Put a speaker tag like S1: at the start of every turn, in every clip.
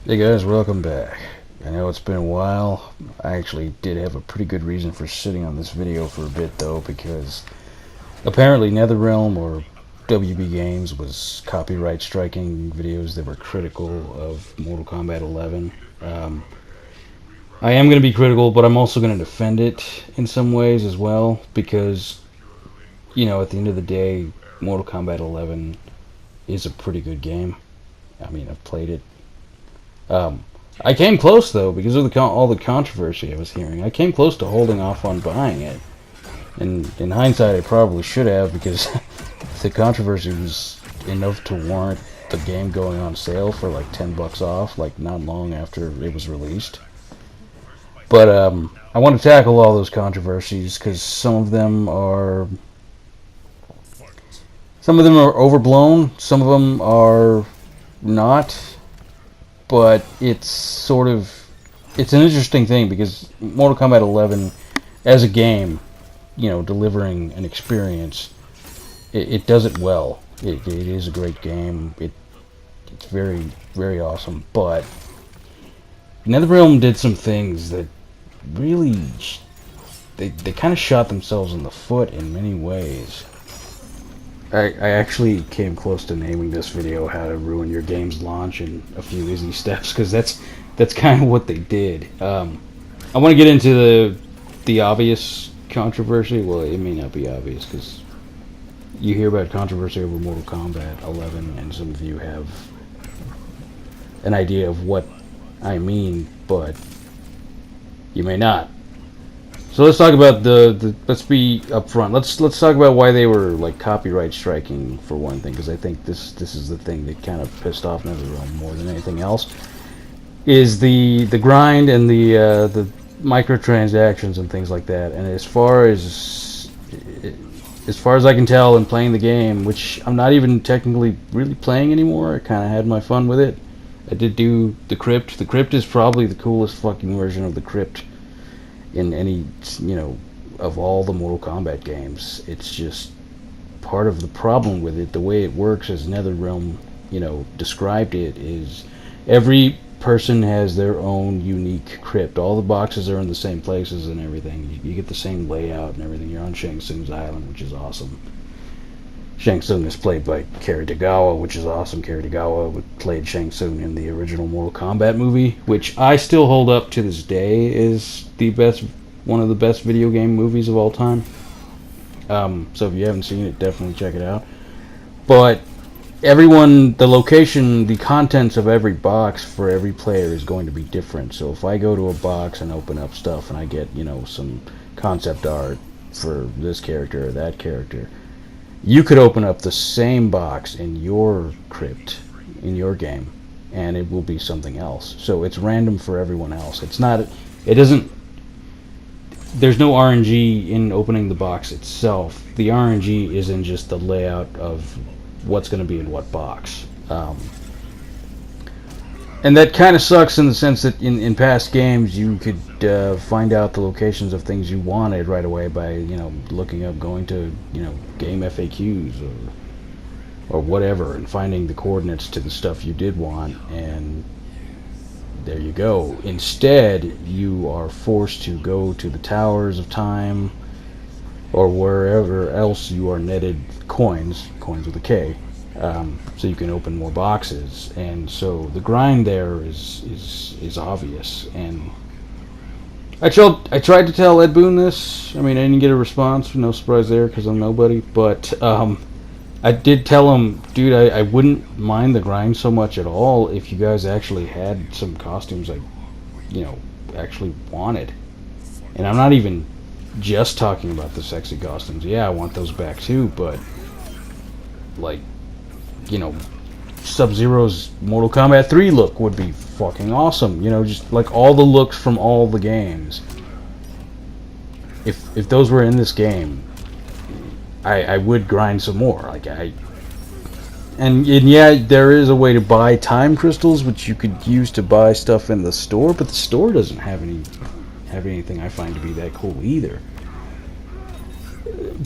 S1: Hey guys, welcome back. I know it's been a while. I actually did have a pretty good reason for sitting on this video for a bit though, because apparently NetherRealm or WB Games was copyright striking videos that were critical of Mortal Kombat 11. I am going to be critical, but I'm also going to defend it in some ways as well, because, you know, at the end of the day, Mortal Kombat 11 is a pretty good game. I mean, I've played it. I came close though because of all the controversy I was hearing. I came close to holding off on buying it, and in hindsight, I probably should have, because the controversy was enough to warrant the game going on sale for like $10 off, like not long after it was released. But I want to tackle all those controversies because some of them are overblown, some of them are not. But it's an interesting thing because Mortal Kombat 11, as a game, you know, delivering an experience, it does it well. It is a great game. It's very, very awesome. But NetherRealm did some things that really, they kind of shot themselves in the foot in many ways. I actually came close to naming this video "How to Ruin Your Game's Launch in a Few Easy Steps," because that's kind of what they did. I want to get into the obvious controversy. Well, it may not be obvious because you hear about controversy over Mortal Kombat 11, and some of you have an idea of what I mean, but you may not. So let's talk about let's be upfront. Let's talk about why they were like copyright striking for one thing, because I think this is the thing that kind of pissed off NetherRealm more than anything else. Is the grind and the microtransactions and things like that. And as far as I can tell in playing the game, which I'm not even technically really playing anymore, I kind of had my fun with it. I did do the Crypt. The Crypt is probably the coolest fucking version of the Crypt in any, you know, of all the Mortal Kombat games. It's just part of the problem with it. The way it works, as NetherRealm, you know, described it, is every person has their own unique crypt. All the boxes are in the same places and everything. You get the same layout and everything. You're on Shang Tsung's island, which is awesome. Shang Tsung is played by Cary Tagawa, which is awesome. Cary Tagawa played Shang Tsung in the original Mortal Kombat movie, which I still hold up to this day is one of the best video game movies of all time. So if you haven't seen it, definitely check it out. But the location, the contents of every box for every player is going to be different. So if I go to a box and open up stuff and I get, you know, some concept art for this character or that character, you could open up the same box in your crypt, in your game, and it will be something else. So it's random for everyone else. There's no RNG in opening the box itself. The RNG is in just the layout of what's going to be in what box. And that kind of sucks in the sense that in past games you could find out the locations of things you wanted right away by, you know, looking up, going to, you know, game FAQs or whatever, and finding the coordinates to the stuff you did want, and there you go. Instead, you are forced to go to the Towers of Time or wherever else you are netted coins with a K. So you can open more boxes, and so the grind there is obvious. And I tried to tell Ed Boon this. I mean, I didn't get a response. No surprise there, because I'm nobody. But I did tell him, dude, I wouldn't mind the grind so much at all if you guys actually had some costumes I, you know, actually wanted. And I'm not even just talking about the sexy costumes. Yeah, I want those back too, but like, you know, Sub-Zero's Mortal Kombat 3 look would be fucking awesome. You know, just like all the looks from all the games. If those were in this game, I would grind some more. Like and yeah, there is a way to buy time crystals, which you could use to buy stuff in the store, but the store doesn't have anything I find to be that cool either.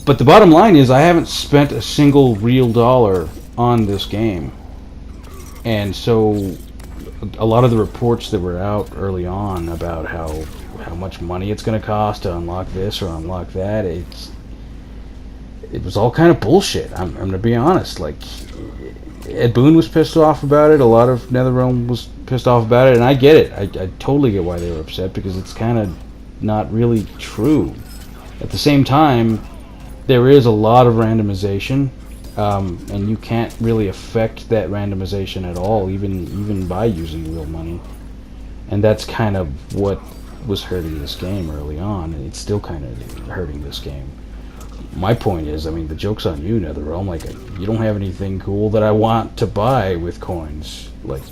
S1: But the bottom line is, I haven't spent a single real dollar on this game. And so a lot of the reports that were out early on about how much money it's going to cost to unlock this or unlock that, it was all kind of bullshit. I'm going to be honest. Like, Ed Boon was pissed off about it. A lot of NetherRealm was pissed off about it, and I get it. I totally get why they were upset, because it's kind of not really true. At the same time, there is a lot of randomization, and you can't really affect that randomization at all, even by using real money. And that's kind of what was hurting this game early on, and it's still kind of hurting this game. My point is, I mean, the joke's on you, NetherRealm. Like, you don't have anything cool that I want to buy with coins. Like,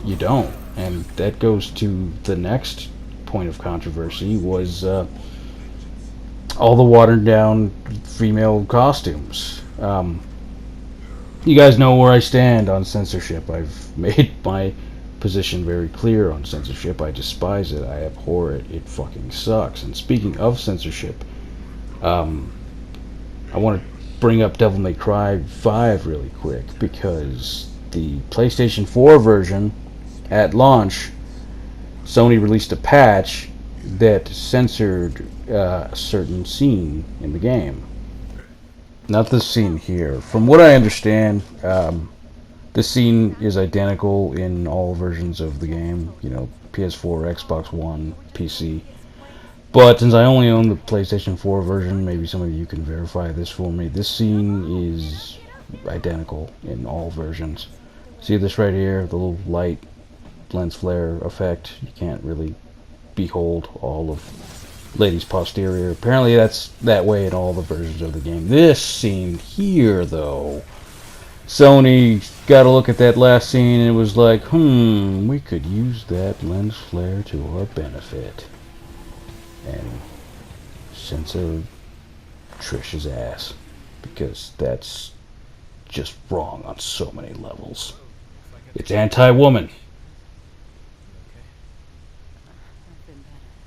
S1: you don't. And that goes to the next point of controversy, was all the watered down female costumes. You guys know where I stand on censorship. I've made my position very clear on censorship. I despise it. I abhor it. It fucking sucks. And speaking of censorship, I want to bring up Devil May Cry 5 really quick, because the PlayStation 4 version, at launch, Sony released a patch that censored a certain scene in the game. Not this scene here. From what I understand, the scene is identical in all versions of the game. You know, PS4, Xbox One, PC. But since I only own the PlayStation 4 version, maybe some of you can verify this for me. This scene is identical in all versions. See this right here, the little light lens flare effect? You can't really behold all of Lady's posterior. Apparently that's that way in all the versions of the game. This scene here, though, Sony got a look at that last scene and it was like, we could use that lens flare to our benefit. And censor Trish's ass, because that's just wrong on so many levels. It's anti-woman.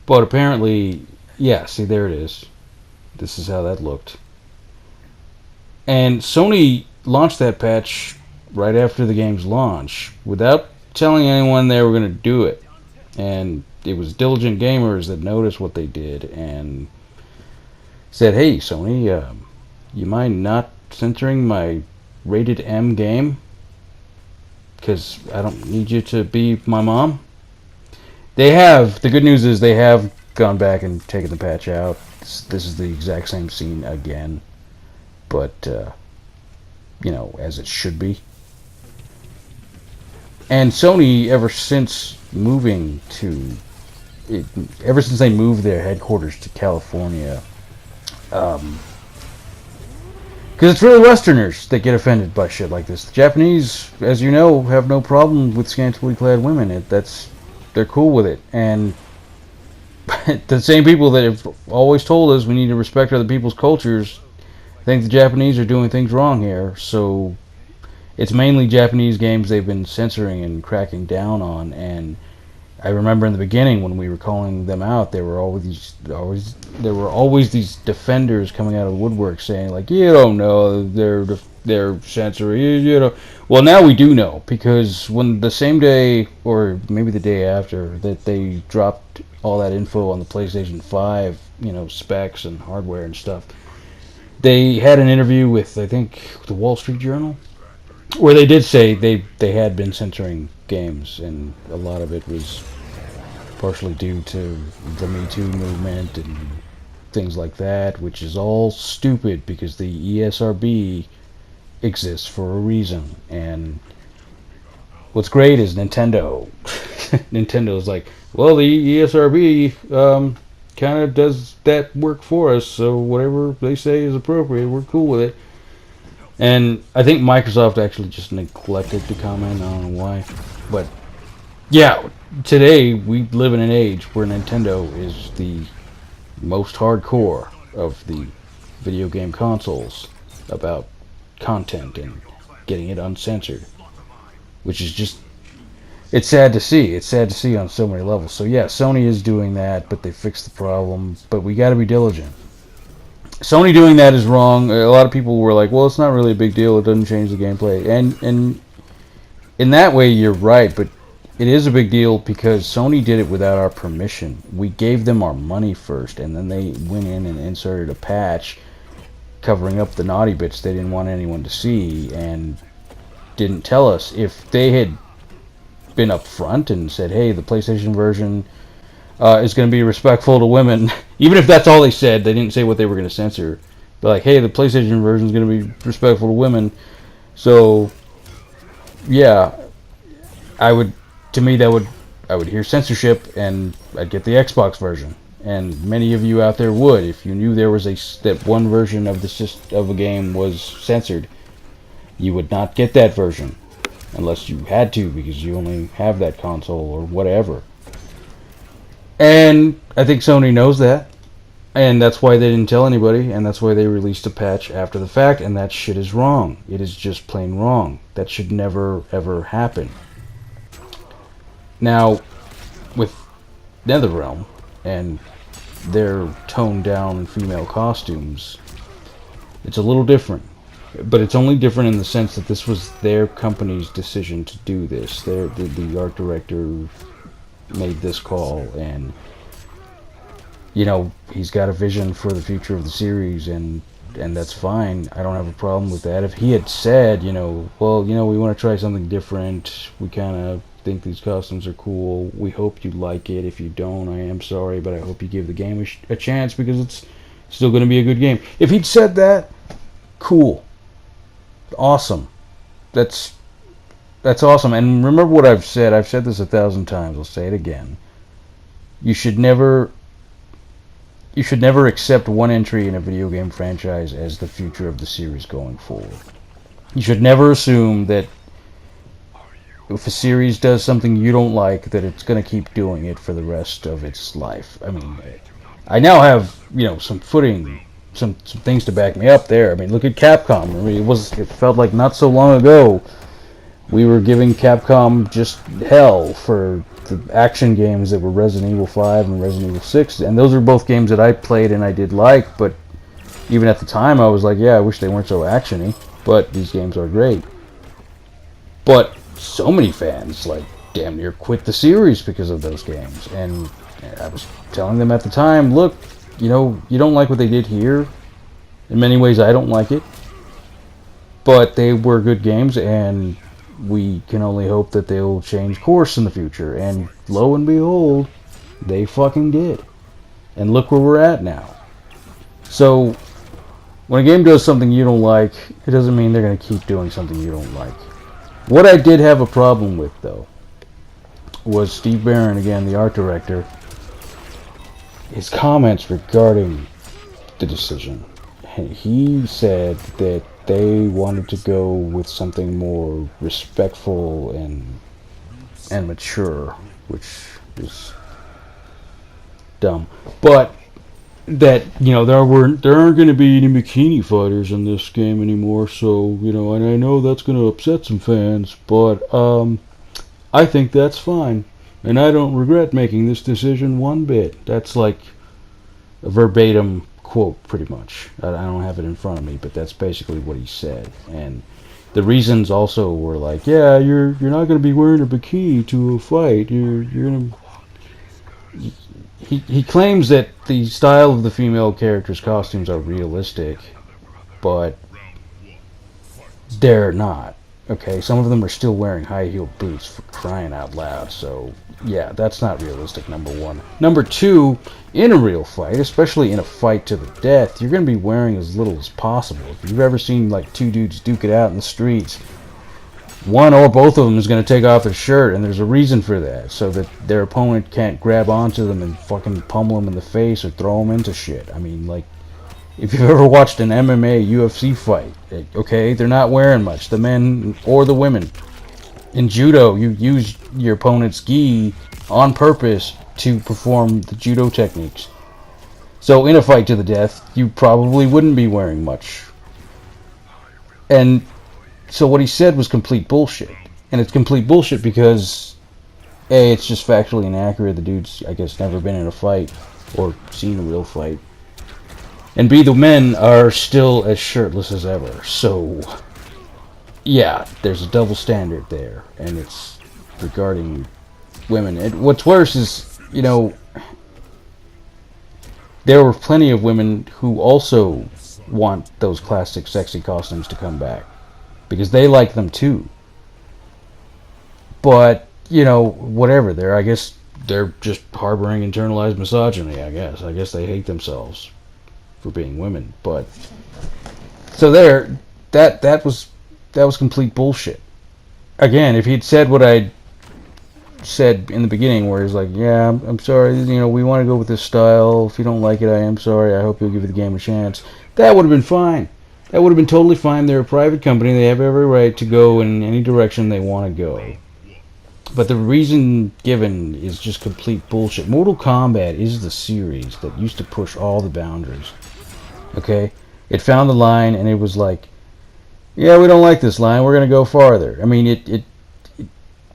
S1: But apparently, yeah, see, there it is. This is how that looked. And Sony launched that patch right after the game's launch without telling anyone they were going to do it. And it was diligent gamers that noticed what they did and said, hey, Sony, you mind not censoring my rated M game? Because I don't need you to be my mom. They have. The good news is they have gone back and taken the patch out. This is the exact same scene again. But, you know, as it should be. And Sony, ever since they moved their headquarters to California, because it's really Westerners that get offended by shit like this. The Japanese, as you know, have no problem with scantily clad women. They're cool with it. And the same people that have always told us we need to respect other people's cultures think the Japanese are doing things wrong here. So it's mainly Japanese games they've been censoring and cracking down on. And I remember in the beginning when we were calling them out, there were always these defenders coming out of the woodwork saying, like, you don't know, they're censoring, you know. Well, now we do know, because when the same day, or maybe the day after, that they dropped all that info on the PlayStation 5, you know, specs and hardware and stuff, they had an interview with, I think, the Wall Street Journal, where they did say they had been censoring games, and a lot of it was partially due to the Me Too movement and things like that, which is all stupid because the ESRB exists for a reason. And what's great is Nintendo. Nintendo's like, well, the ESRB kind of does that work for us, so whatever they say is appropriate, we're cool with it. And I think Microsoft actually just neglected to comment. I don't know why. But, yeah, today we live in an age where Nintendo is the most hardcore of the video game consoles about content and getting it uncensored. Which is just... it's sad to see. It's sad to see on so many levels. So, yeah, Sony is doing that, but they fixed the problem. But we got to be diligent. Sony doing that is wrong. A lot of people were like, well, it's not really a big deal. It doesn't change the gameplay. And in that way, you're right. But it is a big deal because Sony did it without our permission. We gave them our money first, and then they went in and inserted a patch covering up the naughty bits they didn't want anyone to see, and didn't tell us. If they had been upfront and said, hey, the PlayStation version is going to be respectful to women, even if that's all they said, they didn't say what they were going to censor. But like, hey, the PlayStation version is going to be respectful to women. So, yeah, I would hear censorship, and I'd get the Xbox version. And many of you out there would, if you knew there was that one version of a game was censored. You would not get that version unless you had to, because you only have that console or whatever. And I think Sony knows that, and that's why they didn't tell anybody, and that's why they released a patch after the fact, and that shit is wrong. It is just plain wrong. That should never, ever happen. Now, with NetherRealm and their toned-down female costumes, it's a little different. But it's only different in the sense that this was their company's decision to do this. The art director made this call, and he's got a vision for the future of the series, and that's fine. I don't have a problem with that. If he had said, well, we want to try something different, we kind of think these costumes are cool, we hope you like it. If you don't, I am sorry, but I hope you give the game a chance, because it's still going to be a good game. If he'd said that, cool. Awesome. That's awesome. And remember what I've said. I've said this 1,000 times. I'll say it again. You should never accept one entry in a video game franchise as the future of the series going forward. You should never assume that if a series does something you don't like, that it's going to keep doing it for the rest of its life. I mean, I now have, some footing, some things to back me up there. I mean, look at Capcom. I mean, it felt like not so long ago we were giving Capcom just hell for the action games that were Resident Evil 5 and Resident Evil 6, and those are both games that I played and I did like, but even at the time I was like, yeah, I wish they weren't so actiony, but these games are great. But so many fans, damn near quit the series because of those games, and I was telling them at the time, look, you don't like what they did here. In many ways, I don't like it. But they were good games, and we can only hope that they'll change course in the future. And lo and behold, they fucking did. And look where we're at now. So, when a game does something you don't like, it doesn't mean they're going to keep doing something you don't like. What I did have a problem with, though, was Steve Barron, again, the art director, his comments regarding the decision. He said that they wanted to go with something more respectful and mature, which is dumb. But that, there aren't going to be any bikini fighters in this game anymore, so, and I know that's going to upset some fans, but I think that's fine. And I don't regret making this decision one bit. That's like a verbatim quote, pretty much. I don't have it in front of me, but that's basically what he said. And the reasons also were like, yeah, you're not going to be wearing a bikini to a fight. You're going to... He claims that the style of the female characters' costumes are realistic, but they're not. Okay, some of them are still wearing high-heeled boots, for crying out loud, so yeah, that's not realistic, number one. Number two, in a real fight, especially in a fight to the death, you're going to be wearing as little as possible. If you've ever seen, two dudes duke it out in the streets, one or both of them is going to take off their shirt, and there's a reason for that, so that their opponent can't grab onto them and fucking pummel them in the face or throw them into shit. I mean, if you've ever watched an MMA, UFC fight, okay, they're not wearing much, the men or the women. In judo, you use your opponent's gi on purpose to perform the judo techniques. So in a fight to the death, you probably wouldn't be wearing much. And so what he said was complete bullshit. And it's complete bullshit because, A, it's just factually inaccurate. The dude's, I guess, never been in a fight or seen a real fight. And B, the men are still as shirtless as ever. So, yeah, there's a double standard there. And it's regarding women. What's worse is, there were plenty of women who also want those classic sexy costumes to come back because they like them too. But, whatever. I guess they're just harboring internalized misogyny, I guess. I guess they hate themselves for being women. But so that was complete bullshit. Again, if he'd said what I said in the beginning, where he's like, yeah, I'm sorry, we want to go with this style. If you don't like it, I am sorry. I hope you'll give the game a chance. That would have been fine. That would have been totally fine. They're a private company. They have every right to go in any direction they want to go. But the reason given is just complete bullshit. Mortal Kombat is the series that used to push all the boundaries. Okay? It found the line and it was like, yeah, we don't like this line. We're going to go farther. I mean,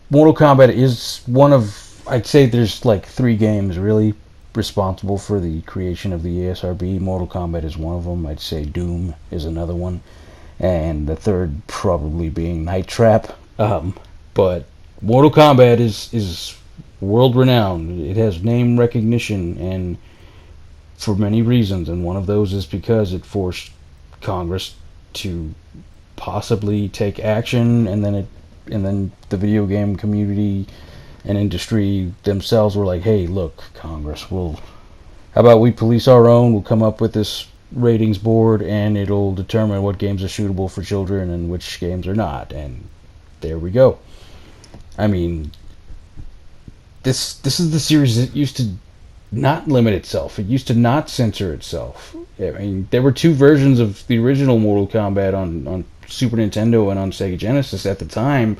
S1: Mortal Kombat is one of, I'd say there's like 3 games really responsible for the creation of the ESRB. Mortal Kombat is one of them. I'd say Doom is another one. And the third probably being Night Trap. But Mortal Kombat is world renowned. It has name recognition, and for many reasons, and one of those is because it forced Congress to possibly take action, and then the video game community and industry themselves were like, hey, look, Congress, how about we police our own? We'll come up with this ratings board, and it'll determine what games are suitable for children and which games are not. And there we go. I mean, this is the series that used to not limit itself. It used to not censor itself. I mean, there were 2 versions of the original Mortal Kombat on Super Nintendo and on Sega Genesis at the time.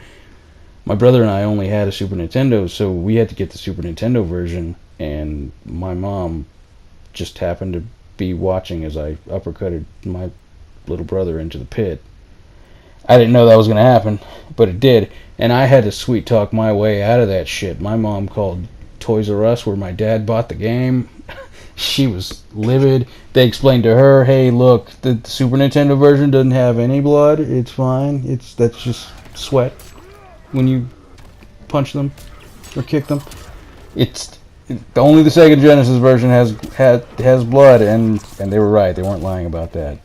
S1: My brother and I only had a Super Nintendo, so we had to get the Super Nintendo version, and my mom just happened to be watching as I uppercutted my little brother into the pit. I didn't know that was going to happen, but it did, and I had to sweet talk my way out of that shit. My mom called Toys R Us, where my dad bought the game. She was livid. They explained to her, hey, look, the Super Nintendo version doesn't have any blood. It's fine. That's just sweat when you punch them or kick them. Only the Sega Genesis version has blood, and they were right. They weren't lying about that.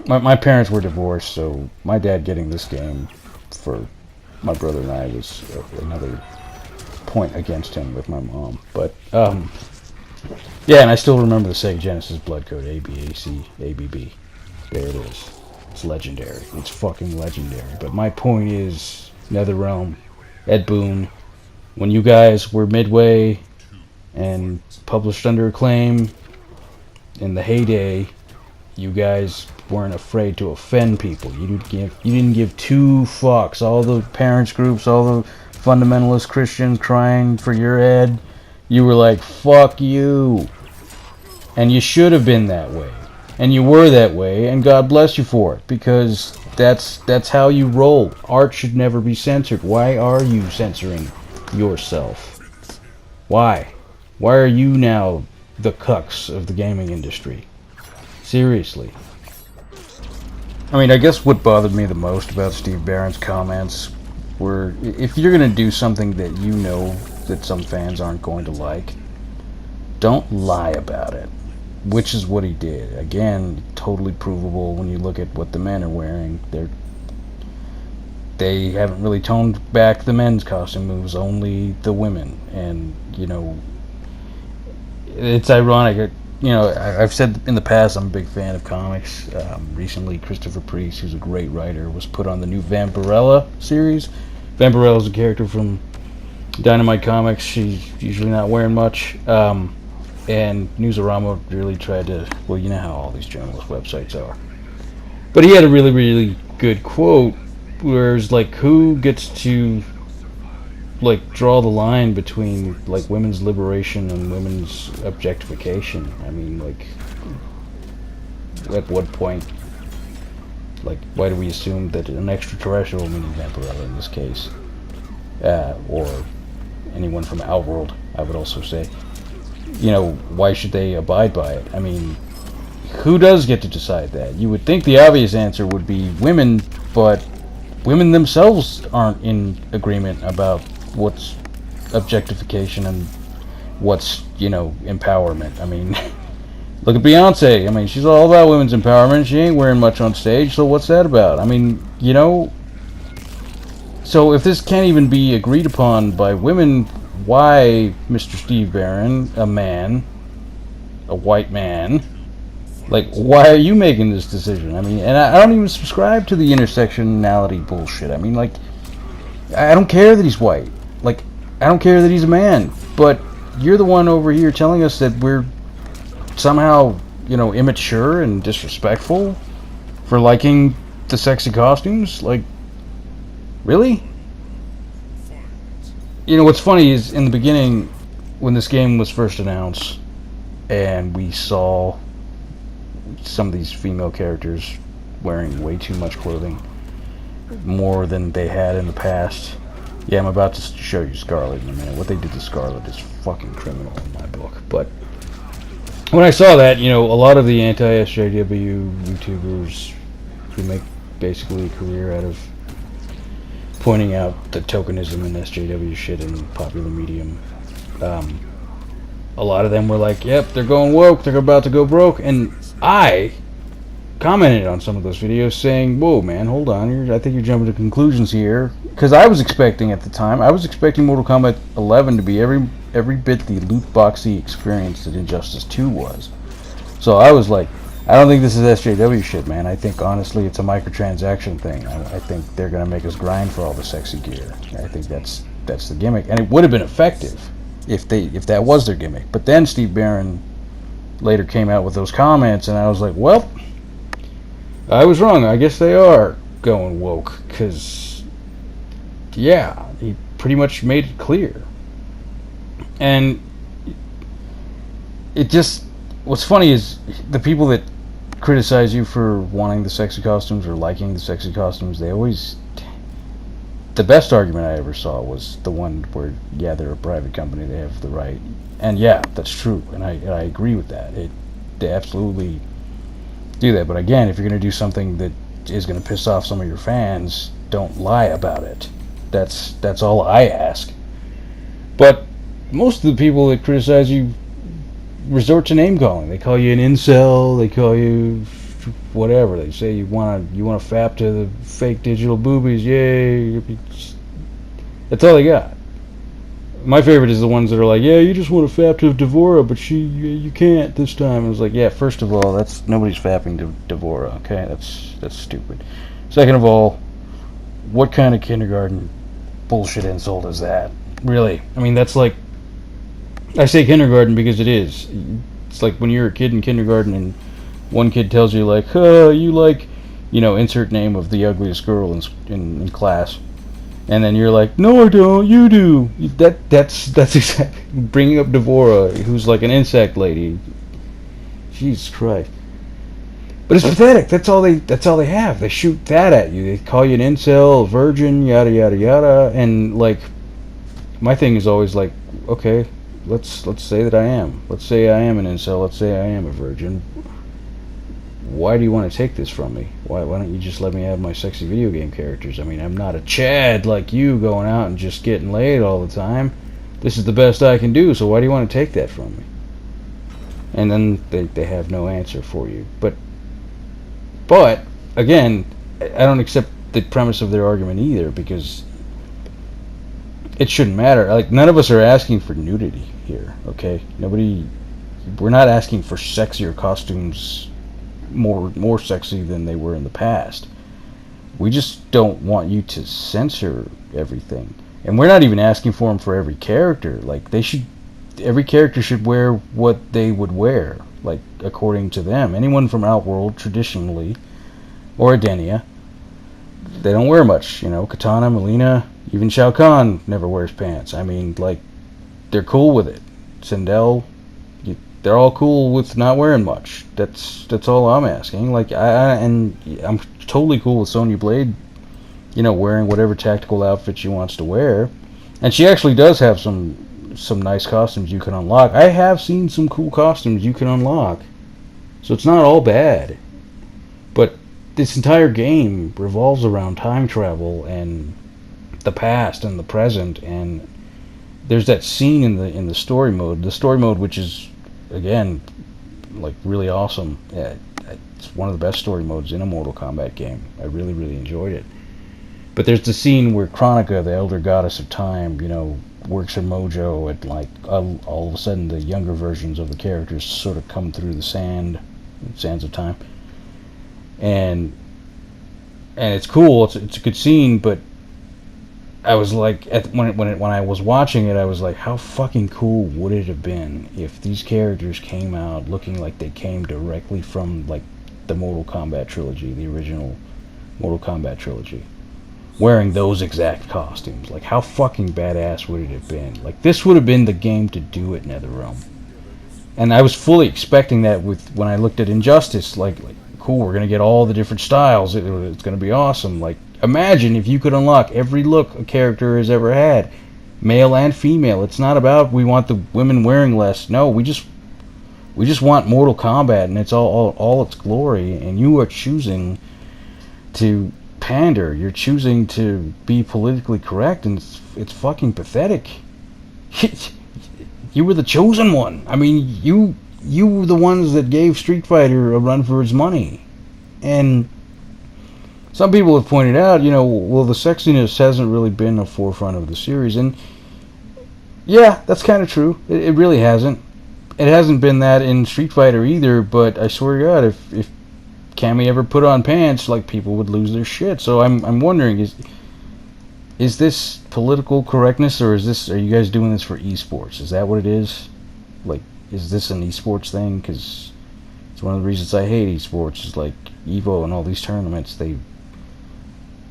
S1: My parents were divorced, so my dad getting this game for my brother and I was another point against him with my mom. But yeah, and I still remember the Sega Genesis blood code ABAC ABB. There it is. It's legendary. It's fucking legendary. But my point is, NetherRealm, Ed Boon, when you guys were Midway and published under Acclaim in the heyday, you guys weren't afraid to offend people. You didn't give 2 fucks. All the parents groups, all the fundamentalist Christians crying for your head, you were like, fuck you. And you should have been that way. And you were that way, and God bless you for it, because that's how you roll. Art should never be censored. Why are you censoring yourself? Why? Why are you now the cucks of the gaming industry? Seriously. I mean, I guess what bothered me the most about Steve Barron's comments were, if you're going to do something that you know that some fans aren't going to like, don't lie about it. Which is what he did. Again, totally provable when you look at what the men are wearing. They haven't really toned back the men's costume moves, only the women. And, it's ironic. I've said in the past I'm a big fan of comics. Recently, Christopher Priest, who's a great writer, was put on the new Vampirella series. Vampirella is a character from Dynamite Comics. She's usually not wearing much. And Newsarama really tried to, well, you know how all these journalist websites are. But he had a really, really good quote, where it's like, who gets to, draw the line between, women's liberation and women's objectification? I mean, at what point, why do we assume that an extraterrestrial, meaning Vampirella in this case, or anyone from Outworld, I would also say, why should they abide by it? I mean, who does get to decide that? You would think the obvious answer would be women, but women themselves aren't in agreement about what's objectification and what's, empowerment. I mean, look at Beyonce. I mean, she's all about women's empowerment. She ain't wearing much on stage, so what's that about? I mean, so if this can't even be agreed upon by women, why, Mr. Steve Barron, a man, a white man, why are you making this decision? I mean, and I don't even subscribe to the intersectionality bullshit. I mean, I don't care that he's white. I don't care that he's a man. But you're the one over here telling us that we're somehow, immature and disrespectful for liking the sexy costumes. Really? What's funny is in the beginning, when this game was first announced, and we saw some of these female characters wearing way too much clothing, more than they had in the past. Yeah, I'm about to show you Scarlet in a minute. What they did to Scarlet is fucking criminal in my book. But when I saw that, a lot of the anti-SJW YouTubers who make basically a career out of pointing out the tokenism and SJW shit in popular medium, a lot of them were like, yep, they're going woke, they're about to go broke, and I commented on some of those videos saying, whoa man, hold on, I think you're jumping to conclusions here, because I was expecting at the time, Mortal Kombat 11 to be every bit the loot boxy experience that Injustice 2 was. So I was like, I don't think this is SJW shit, man. I think honestly it's a microtransaction thing. I think they're gonna make us grind for all the sexy gear. I think that's the gimmick, and it would have been effective if that was their gimmick. But then Steve Barron later came out with those comments, and I was like, well, I was wrong. I guess they are going woke, because yeah, he pretty much made it clear. And it just, what's funny is the people that criticize you for wanting the sexy costumes or liking the sexy costumes, they always, the best argument I ever saw was the one where, yeah, they're a private company, they have the right, and yeah, that's true, and I agree with that. They absolutely do that, but again, if you're going to do something that is going to piss off some of your fans, don't lie about it. That's all I ask. But most of the people that criticize you resort to name calling. They call you an incel, they call you whatever. They say you want to fap to the fake digital boobies. Yay. That's all they got. My favorite is the ones that are like, yeah, you just want to fap to Devora, but you can't this time. I was like, yeah, first of all, that's nobody's fapping to Devora, okay? That's stupid. Second of all, what kind of kindergarten bullshit insult is that? Really? I mean, that's like, I say kindergarten because it is. It's like when you're a kid in kindergarten and one kid tells you like, you like, insert name of the ugliest girl in class. And then you're like, no, I don't. You do. That's exactly bringing up Devora, who's like an insect lady. Jesus Christ. But it's pathetic. That's all they have. They shoot that at you. They call you an incel, a virgin, yada yada yada. And like, my thing is always like, okay, let's say that I am. Let's say I am an incel. Let's say I am a virgin. Why do you want to take this from me? Why don't you just let me have my sexy video game characters? I mean, I'm not a Chad like you going out and just getting laid all the time. This is the best I can do, so why do you want to take that from me? And then they have no answer for you. But again, I don't accept the premise of their argument either, because it shouldn't matter. Like, none of us are asking for nudity here, okay? We're not asking for sexier costumes, more sexy than they were in the past. We just don't want you to censor everything, and we're not even asking for them for every character. Like, every character should wear what they would wear, like according to them. Anyone from Outworld traditionally, or Adenia, they don't wear much. Katana, Melina, even Shao Kahn never wears pants. I mean, like, they're cool with it. Sindel, they're all cool with not wearing much. That's all I'm asking. Like, I'm totally cool with Sonya Blade, wearing whatever tactical outfit she wants to wear, and she actually does have some nice costumes you can unlock. I have seen some cool costumes you can unlock, so it's not all bad. But this entire game revolves around time travel and the past and the present, and there's that scene in the story mode. The story mode, which is again like really awesome. Yeah, it's one of the best story modes in a Mortal Kombat game. I really enjoyed it. But there's the scene where Kronika, the elder goddess of time, you know, works her mojo at like all of a sudden the younger versions of the characters sort of come through the sands of time, and it's cool. It's a good scene, but I was like, when I was watching it, I was like, how fucking cool would it have been if these characters came out looking like they came directly from like the Mortal Kombat trilogy, the original Mortal Kombat trilogy, wearing those exact costumes. Like, how fucking badass would it have been? Like, this would have been the game to do it, NetherRealm. And I was fully expecting that when I looked at Injustice, like cool, we're gonna get all the different styles. It's gonna be awesome. Like, imagine if you could unlock every look a character has ever had, male and female. It's not about we want the women wearing less. No, we just want Mortal Kombat, and it's all its glory. And you are choosing to pander. You're choosing to be politically correct, and it's fucking pathetic. You were the chosen one. I mean, you were the ones that gave Street Fighter a run for its money. And some people have pointed out, you know, well, the sexiness hasn't really been a forefront of the series. And yeah, that's kind of true. It really hasn't. It hasn't been that in Street Fighter either, but I swear to God, if Cammy ever put on pants, like, people would lose their shit. So I'm wondering, is this political correctness, or are you guys doing this for esports? Is that what it is? Like, is this an esports thing? Because it's one of the reasons I hate esports. Is like Evo and all these tournaments. They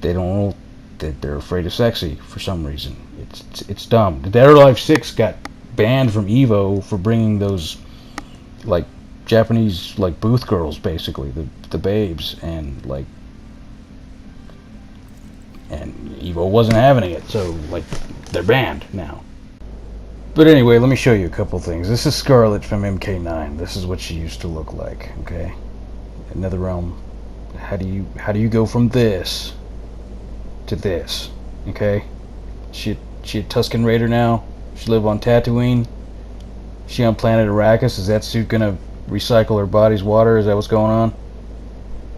S1: don't know that they're afraid of sexy for some reason. It's dumb. Dead or Alive 6 got banned from Evo for bringing those like Japanese like booth girls, basically the babes, and Evo wasn't having it, so like they're banned now. But anyway, let me show you a couple things. This is Scarlet from MK9. This is what she used to look like. Okay, NetherRealm. How do you go from this to this? Okay, she a Tusken Raider now. She live on Tatooine. She on planet Arrakis. Is that suit gonna recycle her body's water? Is that what's going on?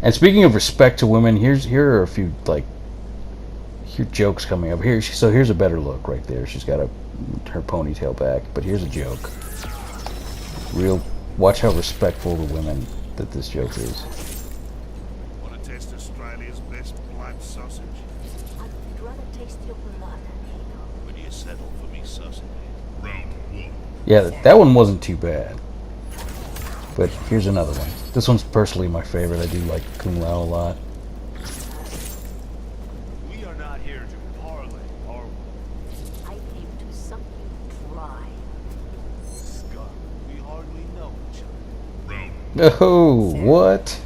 S1: And speaking of respect to women, here are a few jokes coming up here. So here's a better look right there. She's got her ponytail back, but here's a joke. Watch how respectful to women that this joke is.
S2: Want to taste Australia's best blood sausage?
S3: I'd rather taste your blood.
S2: Would you settle for me sausage? Round one.
S1: Yeah, that one wasn't too bad. But here's another one. This one's personally my favorite. I do like Kung Lao a lot.
S2: We are not here to parley, are we?
S3: I came to suck you dry.
S2: Scott, we hardly know each other. Round
S1: Oh, what?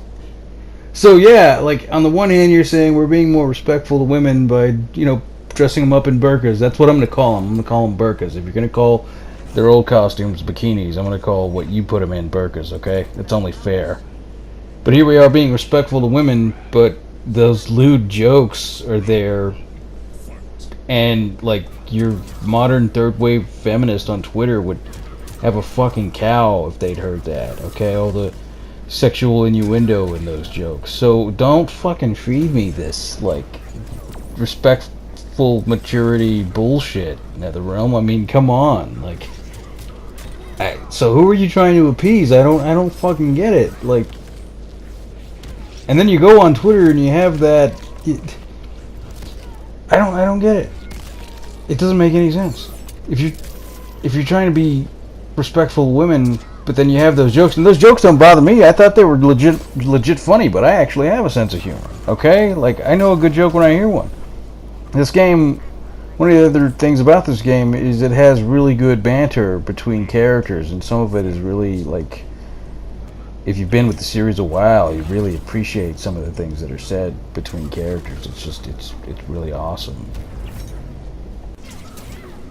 S1: So yeah, like on the one hand you're saying we're being more respectful to women by, you know, dressing them up in burqas. That's what I'm going to call them. I'm going to call them burqas. If you're going to call their old costumes bikinis, I'm going to call what you put them in burqas, okay? That's only fair. But here we are being respectful to women, but those lewd jokes are there, and like your modern third wave feminist on Twitter would have a fucking cow if they'd heard that, okay? All the sexual innuendo in those jokes. So don't fucking feed me this like respectful maturity bullshit, NetherRealm. I mean, come on, like. So who are you trying to appease? I don't fucking get it. Like, and then you go on Twitter and you have that. I don't get it. It doesn't make any sense. If you're trying to be respectful of women, but then you have those jokes, and those jokes don't bother me. I thought they were legit funny, but I actually have a sense of humor. Okay, like I know a good joke when I hear one. This game. One of the other things about this game is it has really good banter between characters, and some of it is really, like, if you've been with the series a while, you really appreciate some of the things that are said between characters. It's really awesome.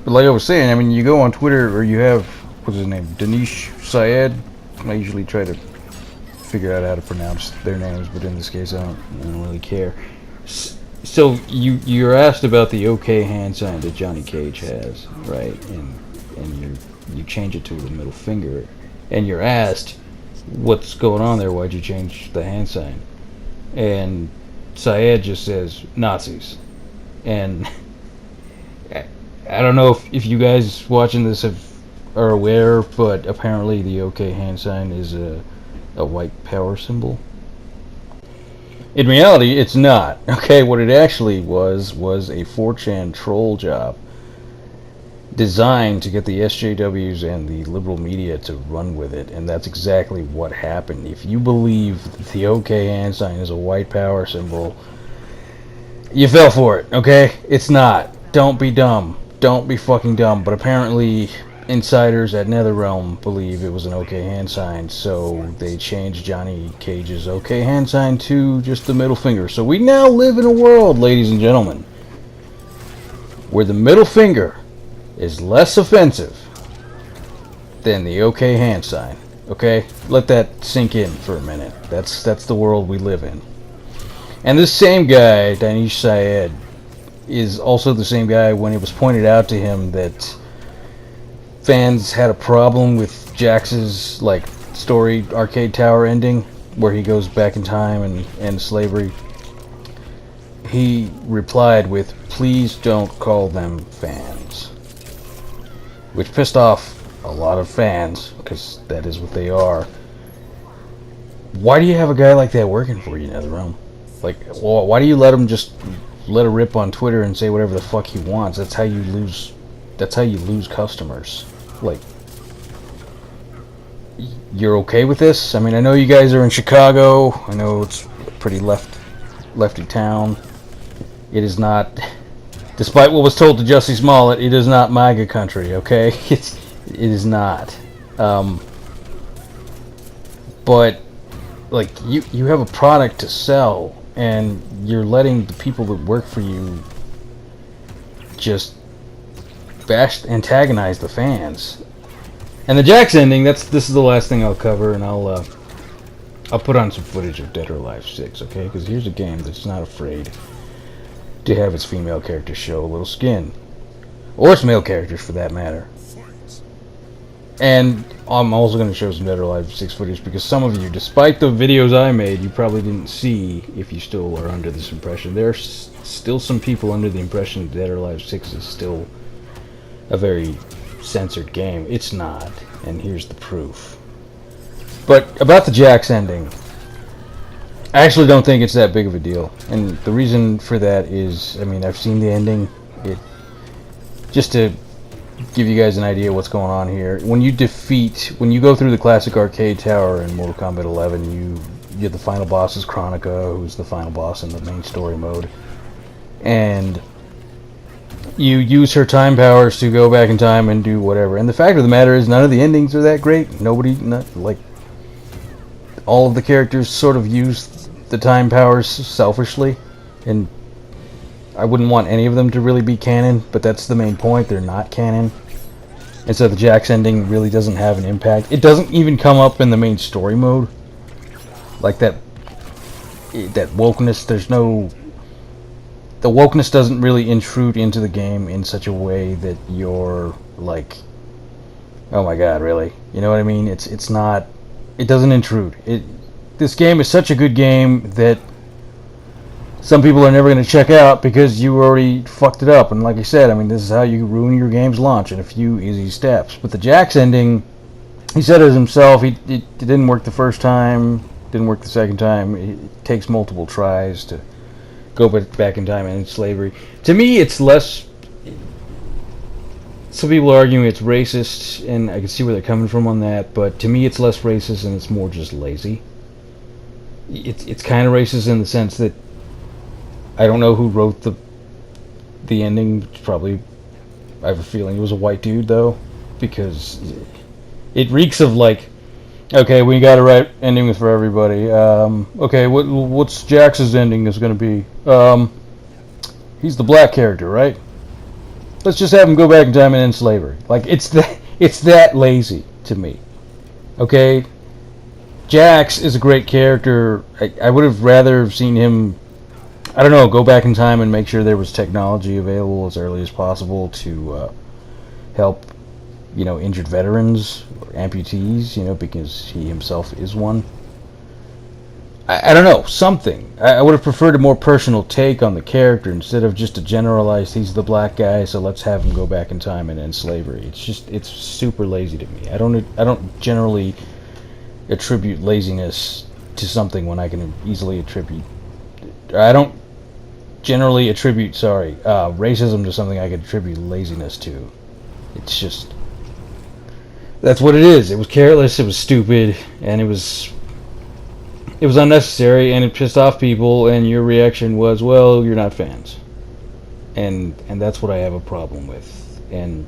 S1: But like I was saying, I mean, you go on Twitter, or you have, what's his name, Dinesh Syed. I usually try to figure out how to pronounce their names, but in this case I don't really care. So you're asked about the OK hand sign that Johnny Cage has, right? And you change it to the middle finger, and you're asked, what's going on there? Why'd you change the hand sign? And Syed just says Nazis. And I don't know if you guys watching this are aware, but apparently the OK hand sign is a white power symbol. In reality, it's not. Okay, what it actually was a 4chan troll job designed to get the SJWs and the liberal media to run with it, and that's exactly what happened. If you believe the OK hand sign is a white power symbol, you fell for it, okay? It's not. Don't be dumb. Don't be fucking dumb. But apparently, insiders at NetherRealm believe it was an OK hand sign, so they changed Johnny Cage's OK hand sign to just the middle finger. So we now live in a world, ladies and gentlemen, where the middle finger is less offensive than the OK hand sign. Okay? Let that sink in for a minute. That's the world we live in. And this same guy, Danish Syed, is also the same guy when it was pointed out to him that fans had a problem with Jax's story arcade tower ending where he goes back in time and ends slavery. He replied with, "Please don't call them fans," which pissed off a lot of fans because that is what they are. Why do you have a guy like that working for you, NetherRealm? Why do you let him just let a rip on Twitter and say whatever the fuck he wants? That's how you lose customers. You're okay with this? I mean, I know you guys are in Chicago. I know it's a pretty lefty town. It is not, despite what was told to Jussie Smollett, it is not MAGA country, okay? It is not. But you have a product to sell, and you're letting the people that work for you just antagonize the fans. And the Jax ending, this is the last thing I'll cover, and I'll put on some footage of Dead or Alive 6, okay? Because here's a game that's not afraid to have its female characters show a little skin. Or its male characters, for that matter. And I'm also going to show some Dead or Alive 6 footage because some of you, despite the videos I made, you probably didn't see, if you still are under this impression. There's still some people under the impression that Dead or Alive 6 is still a very censored game. It's not, and here's the proof. But about the Jax ending, I actually don't think it's that big of a deal. And the reason for that is, I mean, I've seen the ending. Just to give you guys an idea what's going on here. When you go through the classic arcade tower in Mortal Kombat 11, you get the final boss is Kronika, who's the final boss in the main story mode. And you use her time powers to go back in time and do whatever. And the fact of the matter is, none of the endings are that great. All of the characters sort of use the time powers selfishly, and I wouldn't want any of them to really be canon, but that's the main point. They're not canon. And so the Jax ending really doesn't have an impact. It doesn't even come up in the main story mode. Like that wokeness, the wokeness doesn't really intrude into the game in such a way that you're like, oh my god, really? You know what I mean? It's not, it doesn't intrude. This game is such a good game that some people are never going to check out because you already fucked it up. And like I said, I mean, this is how you ruin your game's launch in a few easy steps. But the Jax ending, he said it himself, it didn't work the first time, didn't work the second time. It takes multiple tries to go back in time and end slavery. To me, it's less... Some people are arguing it's racist, and I can see where they're coming from on that, but to me it's less racist and it's more just lazy. It's kind of racist in the sense that I don't know who wrote the ending. Probably, I have a feeling it was a white dude, though, because it reeks of like, okay, we got to write ending for everybody. Okay, what's Jax's ending is going to be? He's the black character, right? Let's just have him go back in time and end slavery. Like, it's that lazy to me. Okay, Jax is a great character. I would have rather seen him I don't know, go back in time and make sure there was technology available as early as possible to help, injured veterans or amputees, because he himself is one. I don't know, something. I would have preferred a more personal take on the character instead of just a generalized, he's the black guy, so let's have him go back in time and end slavery. It's super lazy to me. I don't generally attribute laziness to something when I can easily attribute... I don't generally attribute, racism to something I could attribute laziness to. It's just... That's what it is. It was careless, it was stupid, and it was unnecessary, and it pissed off people, and your reaction was, well, you're not fans. And that's what I have a problem with. And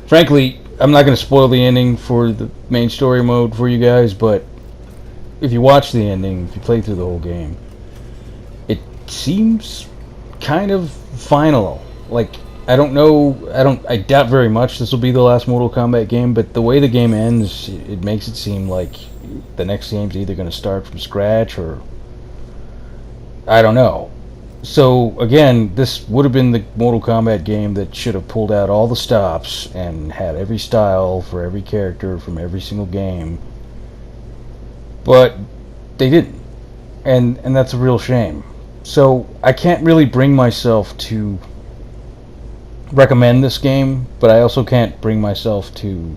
S1: frankly, I'm not going to spoil the ending for the main story mode for you guys, but if you watch the ending, if you play through the whole game, it seems kind of final. Like, I doubt very much this will be the last Mortal Kombat game, but the way the game ends, it makes it seem like the next game's either going to start from scratch or... I don't know. So, again, this would have been the Mortal Kombat game that should have pulled out all the stops and had every style for every character from every single game. But they didn't. And that's a real shame. So, I can't really bring myself to recommend this game, but I also can't bring myself to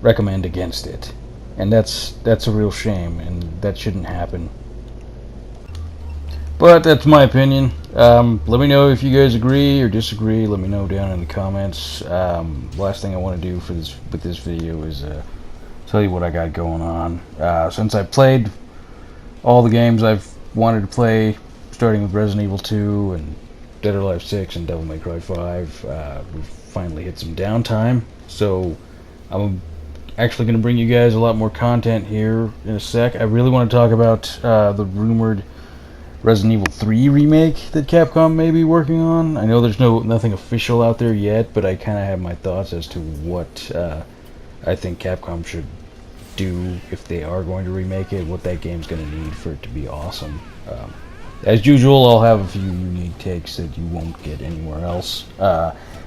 S1: recommend against it. And that's a real shame, and that shouldn't happen. But that's my opinion. Let me know if you guys agree or disagree. Let me know down in the comments. Last thing I want to do with this video is tell you what I got going on. Since I played all the games I've wanted to play, starting with Resident Evil 2 and Dead or Alive 6 and Devil May Cry 5, we've finally hit some downtime. So I'm actually going to bring you guys a lot more content here in a sec. I really want to talk about the rumored Resident Evil 3 remake that Capcom may be working on. I know there's nothing official out there yet, but I kind of have my thoughts as to what I think Capcom should do if they are going to remake it, what that game's going to need for it to be awesome. As usual, I'll have a few unique takes that you won't get anywhere else.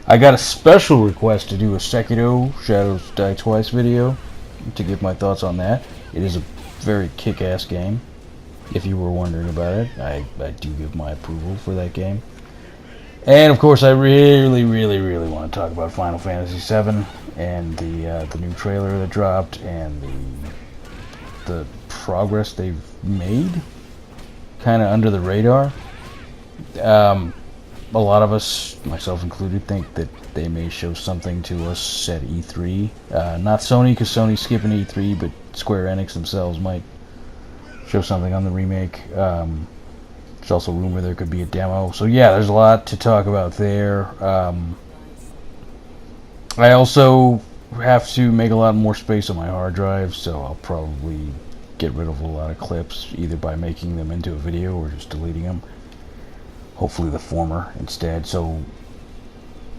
S1: I got a special request to do a Sekiro Shadows Die Twice video to give my thoughts on that. It is a very kick-ass game. If you were wondering about it, I do give my approval for that game. And of course, I really want to talk about Final Fantasy VII and the new trailer that dropped and the progress they've made, kind of under the radar. A lot of us, myself included, think that they may show something to us at E3. Not Sony, because Sony's skipping E3, but Square Enix themselves might show something on the remake. There's also rumor there could be a demo. So yeah, there's a lot to talk about there. I also have to make a lot more space on my hard drive, so I'll probably get rid of a lot of clips, either by making them into a video or just deleting them. Hopefully the former instead. So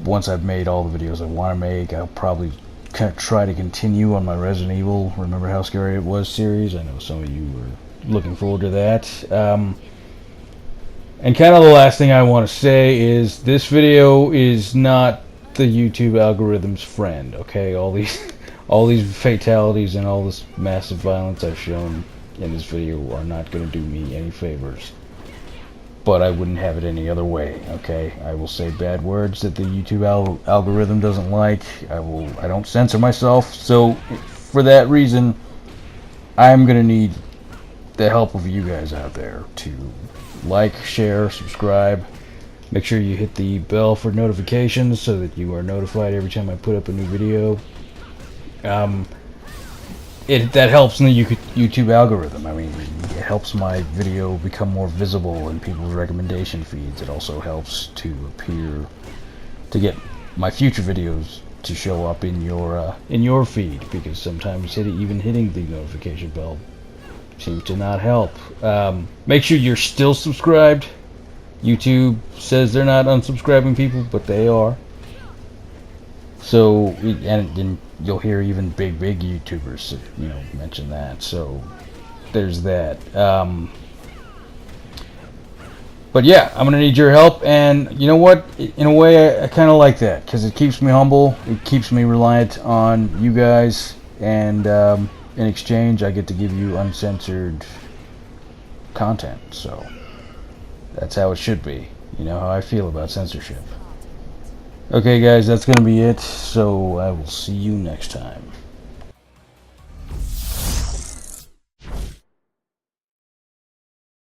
S1: once I've made all the videos I want to make, I'll probably try to continue on my Resident Evil Remember How Scary It Was series. I know some of you were looking forward to that. And kind of the last thing I want to say is this video is not the YouTube algorithm's friend, okay? All these fatalities and all this massive violence I've shown in this video are not going to do me any favors. But I wouldn't have it any other way, okay? I will say bad words that the YouTube algorithm doesn't like. I don't censor myself, so for that reason, I'm gonna need the help of you guys out there to like, share, subscribe. Make sure you hit the bell for notifications so that you are notified every time I put up a new video. That helps in the YouTube algorithm. I mean, it helps my video become more visible in people's recommendation feeds. It also helps to get my future videos to show up in your feed, because sometimes even hitting the notification bell seems to not help. Make sure you're still subscribed. YouTube says they're not unsubscribing people, but they are. So, and you'll hear even big YouTubers, mention that. So, there's that. But yeah, I'm gonna need your help, and you know what? In a way, I kind of like that because it keeps me humble. It keeps me reliant on you guys, and in exchange, I get to give you uncensored content. So that's how it should be. You know how I feel about censorship. Okay, guys, that's gonna be it. So I will see you next time.